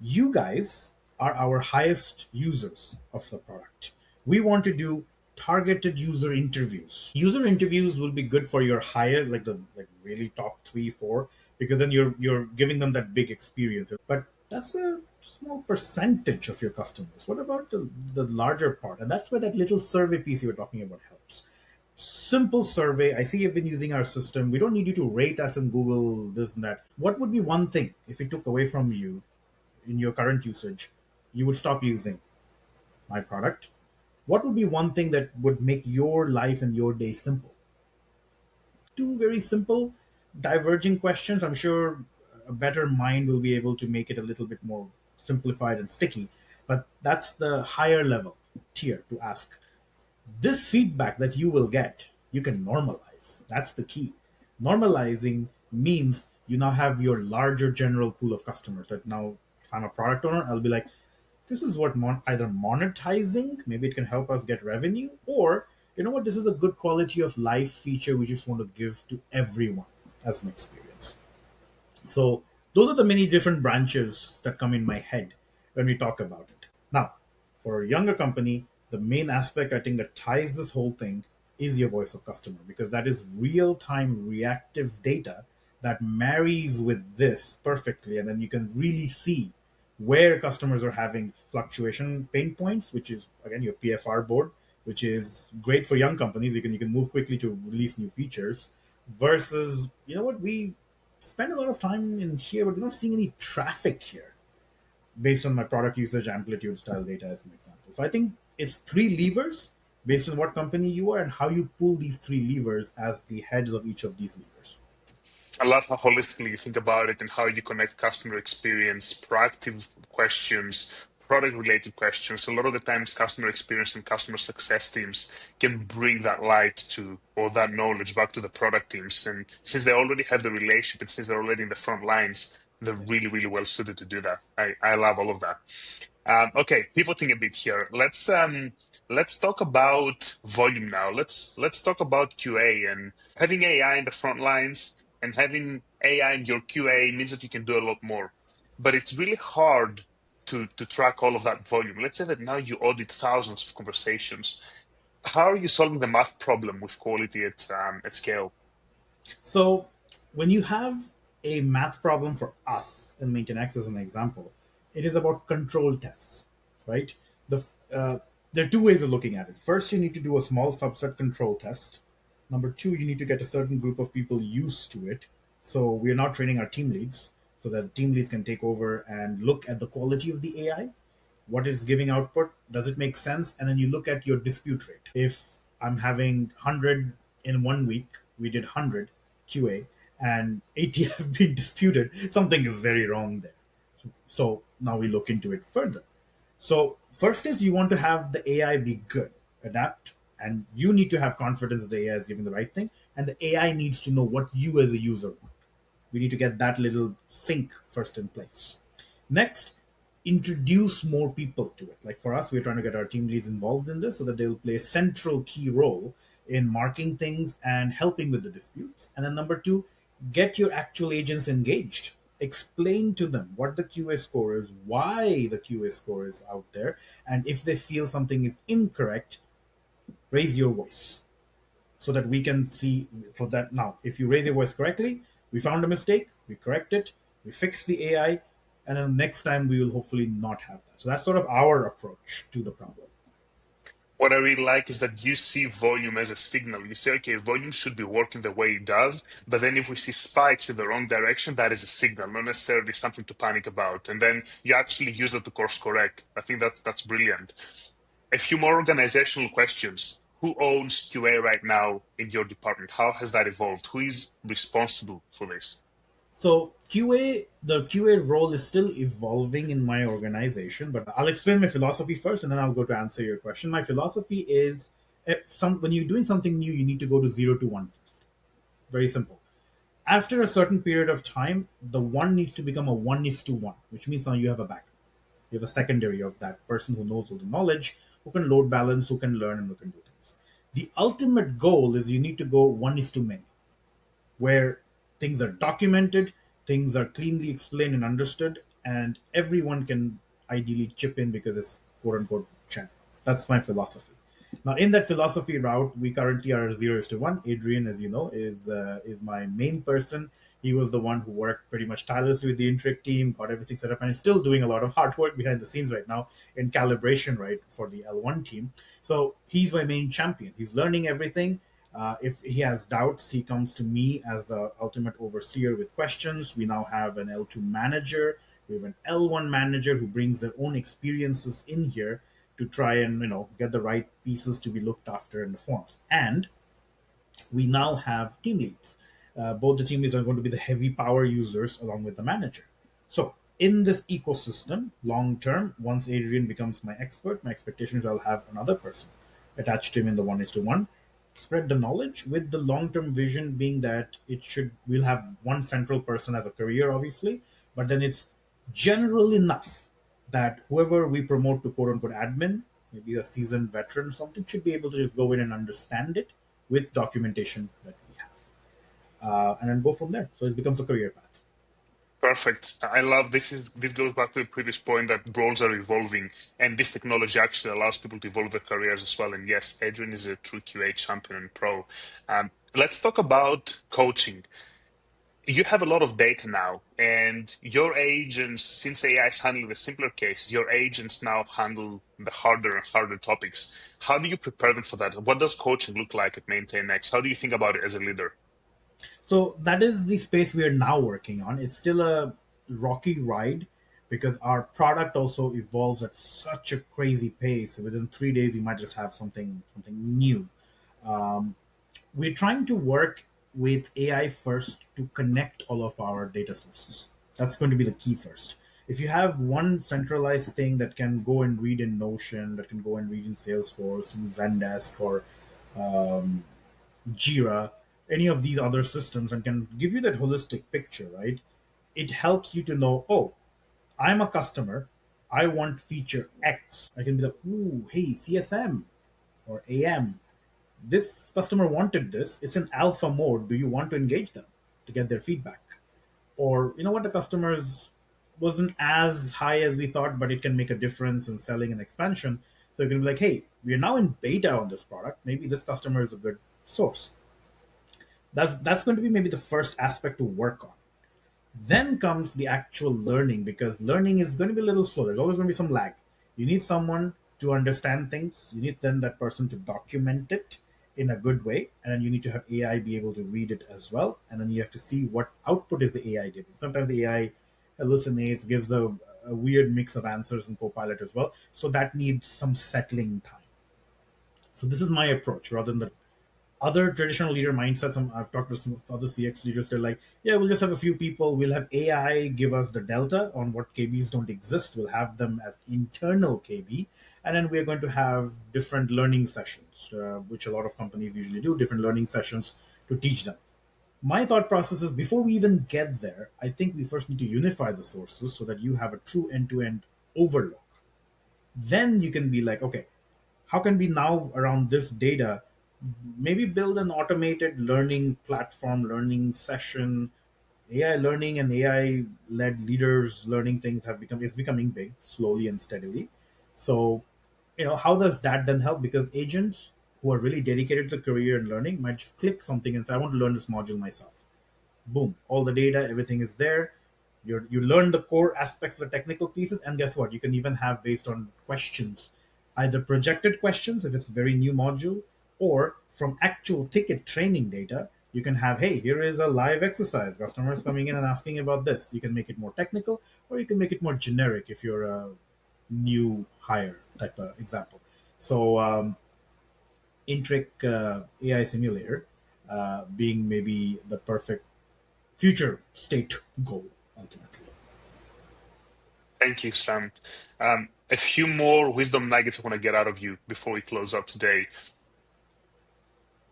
you guys are our highest users of the product. We want to do targeted user interviews. User interviews will be good for your higher, like the like really top three, four, because then you're giving them that big experience. But that's a small percentage of your customers. What about the larger part? And that's where that little survey piece you were talking about helps. Simple survey. I see you've been using our system. We don't need you to rate us in Google, this and that. What would be one thing if we took away from you in your current usage, you would stop using my product? What would be one thing that would make your life and your day simple? Two very simple, diverging questions. I'm sure a better mind will be able to make it a little bit more simplified and sticky, but that's the higher level tier to ask. This feedback that you will get, you can normalize. That's the key. Normalizing means you now have your larger general pool of customers. That now, if I'm a product owner, I'll be like, this is what either monetizing, maybe it can help us get revenue, or you know what, this is a good quality of life feature we just want to give to everyone as an experience. So those are the many different branches that come in my head when we talk about it. Now, for a younger company, the main aspect I think that ties this whole thing is your voice of customer, because that is real time reactive data that marries with this perfectly. And then you can really see where customers are having fluctuation pain points, which is again your PFR board, which is great for young companies. You can move quickly to release new features versus, you know what, we spend a lot of time in here, but we're not seeing any traffic here based on my product usage amplitude style data as an example. So I think it's three levers based on what company you are and how you pull these three levers as the heads of each of these levers. I love how holistically you think about it and how you connect customer experience, proactive questions, product related questions. A lot of the times, customer experience and customer success teams can bring that light to or that knowledge back to the product teams. And since they already have the relationship and since they're already in the front lines, they're Yes. really, really well suited to do that. I love all of that. Okay, pivoting a bit here. Let's talk about volume now. Let's talk about QA and having AI in the front lines and having AI in your QA means that you can do a lot more. But it's really hard to track all of that volume. Let's say that now you audit thousands of conversations. How are you solving the math problem with quality at scale? So when you have a math problem for us in MaintainX as an example, it is about control tests, right? The There are two ways of looking at it. First, you need to do a small subset control test. Number two, you need to get a certain group of people used to it. So we are not training our team leads so that team leads can take over and look at the quality of the AI, what it's giving output, does it make sense, and then you look at your dispute rate. If I'm having 100 in 1 week, we did 100 QA and 80 have been disputed, something is very wrong there. So now we look into it further. So first is you want to have the AI be good, adapt, and you need to have confidence that the AI is giving the right thing, and the AI needs to know what you as a user want. We need to get that little sync first in place. Next, introduce more people to it. Like for us, we're trying to get our team leads involved in this so that they'll play a central key role in marking things and helping with the disputes. And then number two, get your actual agents engaged. Explain to them what the QA score is, why the QA score is out there, and if they feel something is incorrect, raise your voice so that we can see for that. Now if you raise your voice correctly, we found a mistake, we correct it, we fix the AI, and then next time we will hopefully not have that. So that's sort of our approach to the problem. What I really like is that you see volume as a signal. You say, okay, volume should be working the way it does, but then if we see spikes in the wrong direction, that is a signal, not necessarily something to panic about. And then you actually use it to course correct. I think that's brilliant. A few more organizational questions. Who owns QA right now in your department? How has that evolved? Who is responsible for this? So the QA role is still evolving in my organization, but I'll explain my philosophy first, and then I'll go to answer your question. My philosophy is, when you're doing something new, you need to go to 0 to 1 first. Very simple. After a certain period of time, the one needs to become a 1 is to 1, which means now you have a backup. You have a secondary of that person who knows all the knowledge, who can load balance, who can learn, and who can do things. The ultimate goal is you need to go 1 is to many, where things are documented, things are cleanly explained and understood, and everyone can ideally chip in because it's quote unquote channel. That's my philosophy. Now, in that philosophy route, we currently are at 0 is to 1. Adrian, as you know, is my main person. He was the one who worked pretty much tirelessly with the Intric team, got everything set up, and is still doing a lot of hard work behind the scenes right now in calibration, right, for the L1 team. So he's my main champion. He's learning everything. If he has doubts, he comes to me as the ultimate overseer with questions. We now have an L2 manager. We have an L1 manager who brings their own experiences in here to try and get the right pieces to be looked after in the forms. And we now have team leads. Both the team leads are going to be the heavy power users along with the manager. So, in this ecosystem, long term, once Adrian becomes my expert, my expectation is I'll have another person attached to him in the 1 is to 1. Spread the knowledge with the long term vision being that we'll have one central person as a career, obviously, but then it's general enough that whoever we promote to quote unquote admin, maybe a seasoned veteran or something, should be able to just go in and understand it with documentation that we have, and then go from there. So it becomes a career path. Perfect. I love this. This goes back to the previous point that roles are evolving, and this technology actually allows people to evolve their careers as well. And yes, Adrian is a true QA champion and pro. Let's talk about coaching. You have a lot of data now, and your agents, since AI is handling the simpler cases, your agents now handle the harder and harder topics. How do you prepare them for that? What does coaching look like at MaintainX? How do you think about it as a leader? So that is the space we are now working on. It's still a rocky ride because our product also evolves at such a crazy pace. Within 3 days, you might just have something new. We're trying to work with AI first to connect all of our data sources. That's going to be the key first. If you have one centralized thing that can go and read in Notion, that can go and read in Salesforce, in Zendesk, or Jira, any of these other systems, and can give you that holistic picture, right? It helps you to know, oh, I'm a customer. I want feature X. I can be like, ooh, hey, CSM or AM, this customer wanted this. It's in alpha mode. Do you want to engage them to get their feedback? Or you know what, the customers wasn't as high as we thought, but it can make a difference in selling and expansion. So you can be like, hey, we are now in beta on this product. Maybe this customer is a good source. That's going to be maybe the first aspect to work on. Then comes the actual learning, because learning is going to be a little slow. There's always going to be some lag. You need someone to understand things. You need then that person to document it in a good way, and then you need to have AI be able to read it as well. And then you have to see what output is the AI giving. Sometimes the AI hallucinates, gives a weird mix of answers in Copilot as well. So that needs some settling time. So this is my approach rather than the other traditional leader mindsets. I've talked to some other CX leaders. They're like, yeah, we'll just have a few people. We'll have AI give us the delta on what KBs don't exist. We'll have them as internal KB. And then we're going to have different learning sessions, which a lot of companies usually do, different learning sessions to teach them. My thought process is, before we even get there, I think we first need to unify the sources so that you have a true end to end overlook. Then you can be like, okay, how can we now around this data maybe build an automated learning platform, learning session. AI learning and AI led leaders learning things have become is becoming big slowly and steadily. So how does that then help? Because agents who are really dedicated to career and learning might just click something and say, I want to learn this module myself. Boom, all the data, everything is there. You learn the core aspects of the technical pieces, and guess what, you can even have based on questions, either projected questions if it's a very new module, or from actual ticket training data. You can have, hey, here is a live exercise, customers coming in and asking about this. You can make it more technical, or you can make it more generic if you're a new hire type of example. So Intric AI simulator being maybe the perfect future state goal ultimately. Thank you, Sam. A few more wisdom nuggets I want to get out of you before we close up today.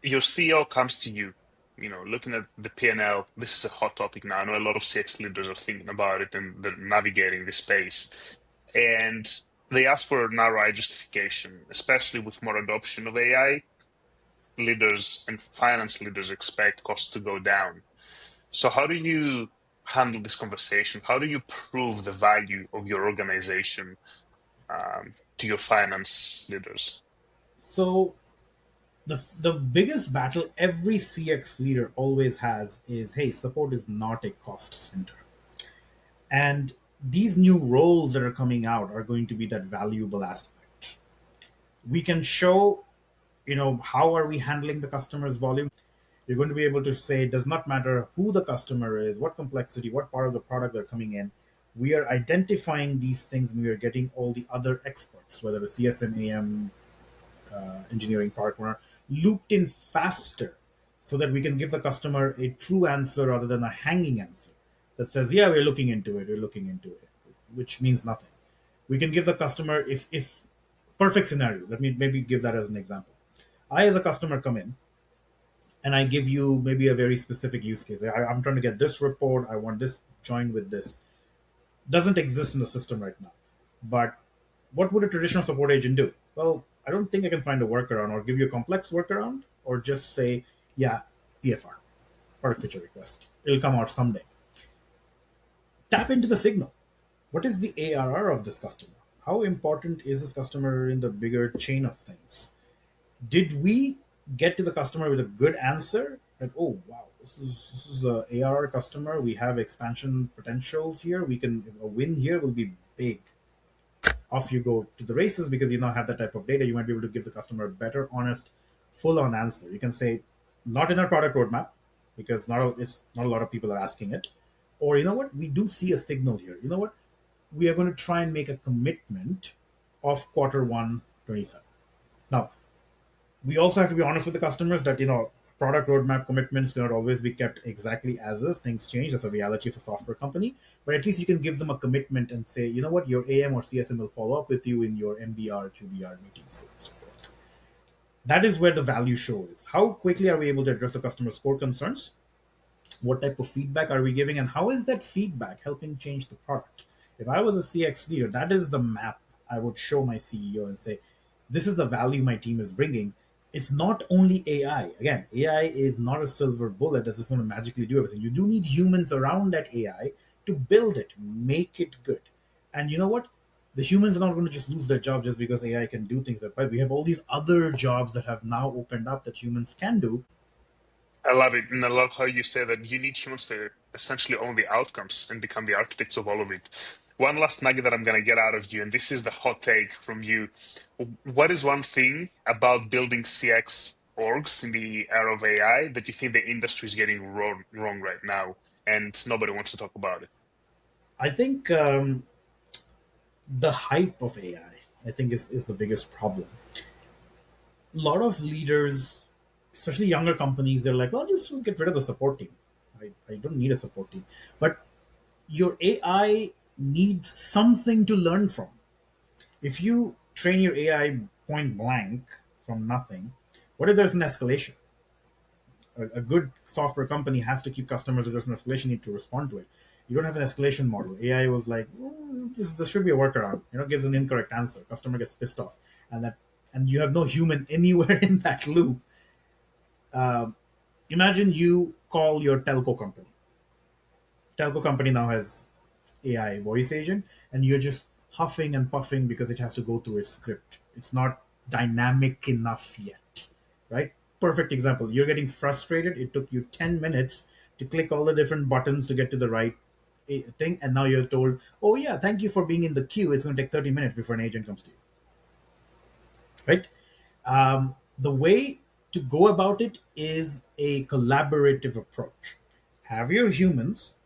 Your CEO comes to you, looking at the P&L. This is a hot topic now. I know a lot of CX leaders are thinking about it and they're navigating this space. And they ask for an ROI justification, especially with more adoption of AI. Leaders and finance leaders expect costs to go down. So how do you handle this conversation? How do you prove the value of your organization to your finance leaders? So the biggest battle every CX leader always has is, hey, support is not a cost center. And these new roles that are coming out are going to be that valuable aspect. We can show, how are we handling the customer's volume. You're going to be able to say it does not matter who the customer is, what complexity, what part of the product they're coming in. We are identifying these things and we are getting all the other experts, whether it's CSM, AM, engineering partner, looped in faster so that we can give the customer a true answer rather than a hanging answer that says, yeah, we're looking into it, which means nothing. We can give the customer, if perfect scenario, let me maybe give that as an example. I, as a customer, come in and I give you maybe a very specific use case. I'm trying to get this report. I want this joined with this. Doesn't exist in the system right now. But what would a traditional support agent do? Well, I don't think I can find a workaround or give you a complex workaround or just say, yeah, PFR, product feature request. It'll come out someday. Tap into the signal. What is the ARR of this customer? How important is this customer in the bigger chain of things? Did we get to the customer with a good answer? That, oh wow, this is a ARR customer. We have expansion potentials here. We can, a win here will be big. Off you go to the races, because you now have that type of data. You might be able to give the customer a better, honest, full-on answer. You can say, not in our product roadmap, because it's not a lot of people are asking it. Or you know what, we do see a signal here. You know what, we are going to try and make a commitment of quarter 1 27. Now, we also have to be honest with the customers that product roadmap commitments do not always be kept exactly as is. Things change. That's a reality of a software company. But at least you can give them a commitment and say, you know what, your AM or CSM will follow up with you in your MBR, QBR meetings, and so forth. That is where the value show is. How quickly are we able to address the customer's core concerns? What type of feedback are we giving, and how is that feedback helping change the product? If I was a CX leader, that is the map I would show my CEO and say, this is the value my team is bringing. It's not only AI. Again, AI is not a silver bullet that's just going to magically do everything. You do need humans around that AI to build it, make it good. And you know what? The humans are not going to just lose their job just because AI can do things that, right? We have all these other jobs that have now opened up that humans can do. I love it. And I love how you say that you need humans to essentially own the outcomes and become the architects of all of it. One last nugget that I'm going to get out of you, and this is the hot take from you. What is one thing about building CX orgs in the era of AI that you think the industry is getting wrong right now and nobody wants to talk about it? I think the hype of AI, I think, is the biggest problem. A lot of leaders, especially younger companies, they're like, well, just get rid of the support team. I don't need a support team. But your AI needs something to learn from. If you train your AI point blank from nothing, what if there's an escalation? A good software company has to keep customers if there's an escalation, need to respond to it. You don't have an escalation model. AI was like, this should be a workaround. Gives an incorrect answer. Customer gets pissed off, and you have no human anywhere in that loop. Imagine you call your telco company. Telco company now has AI voice agent, and you're just huffing and puffing because it has to go through its script. It's not dynamic enough yet, right? Perfect example. You're getting frustrated. It took you 10 minutes to click all the different buttons to get to the right thing, and now you're told, oh, yeah, thank you for being in the queue. It's going to take 30 minutes before an agent comes to you, right? The way to go about it is a collaborative approach. Have your humans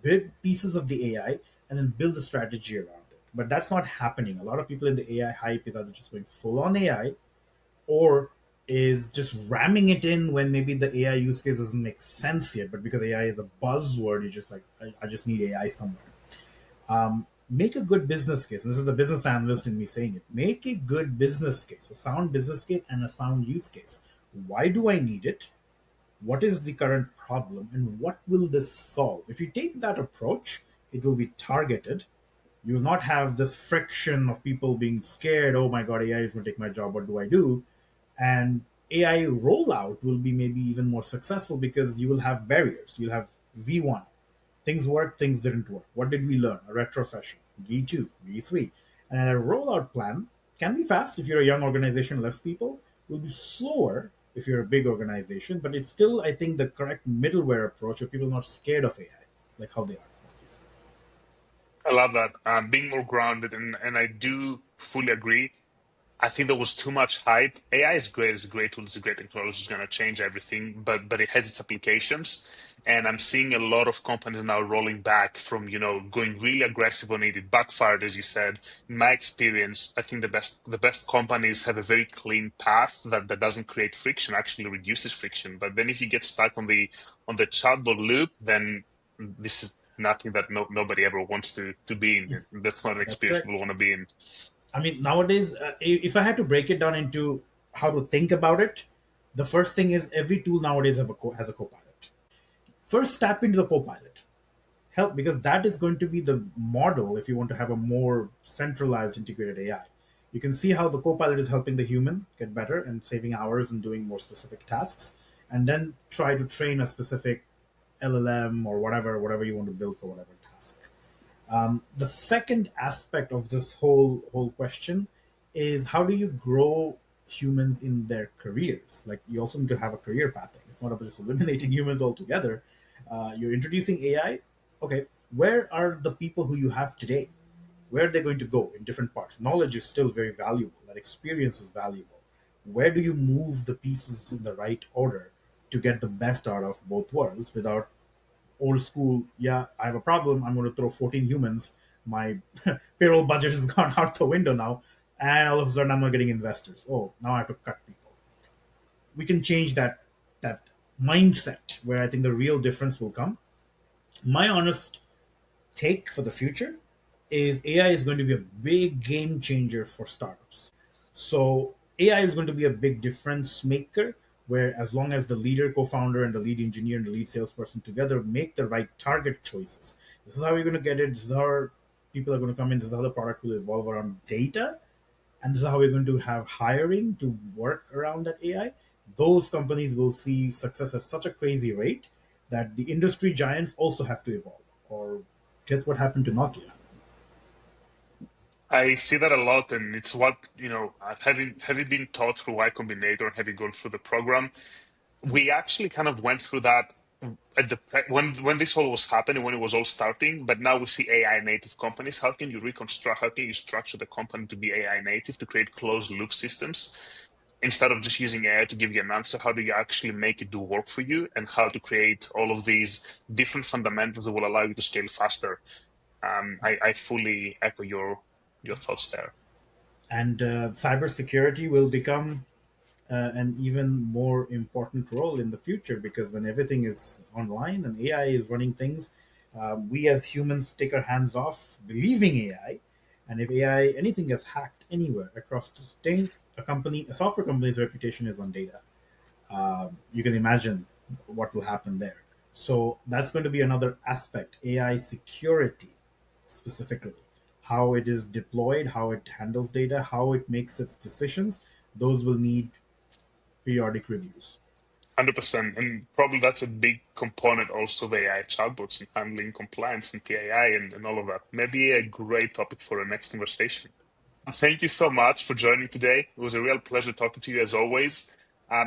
build pieces of the AI and then build a strategy around it. But that's not happening. A lot of people in the AI hype is either just going full on AI or is just ramming it in when maybe the AI use case doesn't make sense yet. But because AI is a buzzword, you're just like, I just need AI somewhere. Make a good business case. And this is the business analyst in me saying it. Make a good business case, a sound business case, and a sound use case. Why do I need it? What is the current problem and what will this solve? If you take that approach, it will be targeted. You will not have this friction of people being scared, oh my god, AI is going to take my job, what do I do? And AI rollout will be maybe even more successful because you will have barriers. You'll have V1. Things worked, things didn't work. What did we learn? A retrocession, V2, V3. And a rollout plan can be fast if you're a young organization, less people, will be slower if you're a big organization, but it's still, I think, the correct middleware approach where people are not scared of AI, like how they are nowadays. I love that. Being more grounded, and I do fully agree. I think there was too much hype. AI is great, it's a great tool, it's a great technology, it's going to change everything, but it has its applications. And I'm seeing a lot of companies now rolling back from, going really aggressive on it. It backfired, as you said. In my experience, I think the best companies have a very clean path that doesn't create friction, actually reduces friction. But then if you get stuck on the chatbot loop, then this is nothing that nobody ever wants to be in. That's not an That's experience correct. people want to be in. I mean, nowadays, if I had to break it down into how to think about it, the first thing is every tool nowadays has a copilot. First, tap into the copilot. Help, because that is going to be the model if you want to have a more centralized integrated AI. You can see how the copilot is helping the human get better and saving hours and doing more specific tasks, and then try to train a specific LLM or whatever you want to build for whatever task. The second aspect of this whole question is how do you grow humans in their careers? Like you also need to have a career pathing. It's not about just eliminating humans altogether. You're introducing AI. Okay, where are the people who you have today? Where are they going to go in different parts? Knowledge is still very valuable. That experience is valuable. Where do you move the pieces in the right order to get the best out of both worlds without old school, yeah, I have a problem, I'm going to throw 14 humans, my payroll budget has gone out the window now, and all of a sudden I'm not getting investors. Oh, now I have to cut people. We can change that mindset where I think the real difference will come. My honest take for the future is AI is going to be a big game changer for startups. So AI is going to be a big difference maker where as long as the leader, co-founder, and the lead engineer and the lead salesperson together make the right target choices, This is how we're going to get it. This is how people are going to come in. This is how the product will evolve around data. And this is how we're going to have hiring to work around that AI. Those companies will see success at such a crazy rate that the industry giants also have to evolve. Or guess what happened to Nokia? I see that a lot, and it's what, having been taught through Y Combinator and having gone through the program, we actually kind of went through that at when this all was happening, when it was all starting. But now we see AI native companies. How can you reconstruct? How can you structure the company to be AI native to create closed loop systems instead of just using AI to give you an answer? How do you actually make it do work for you, and how to create all of these different fundamentals that will allow you to scale faster? I fully echo your thoughts there. And cybersecurity will become an even more important role in the future, because when everything is online and AI is running things, we as humans take our hands off believing AI. And if AI anything gets hacked anywhere across the thing, a software company's reputation is on data. You can imagine what will happen there. So that's going to be another aspect, AI security specifically. How it is deployed, how it handles data, how it makes its decisions, those will need periodic reviews. 100%. And probably that's a big component also of AI chatbots and handling compliance and PII and all of that. Maybe a great topic for a next conversation. Thank you so much for joining today. It was a real pleasure talking to you as always.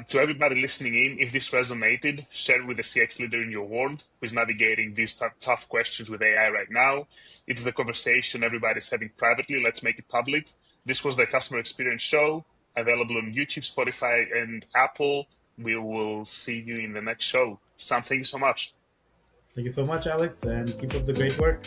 To everybody listening in, if this resonated, share it with a CX leader in your world who is navigating these tough questions with AI right now. It's the conversation everybody's having privately. Let's make it public. This was the Customer Experience Show, available on YouTube, Spotify, and Apple. We will see you in the next show. Sam, thank you so much. Thank you so much, Alex, and keep up the great work.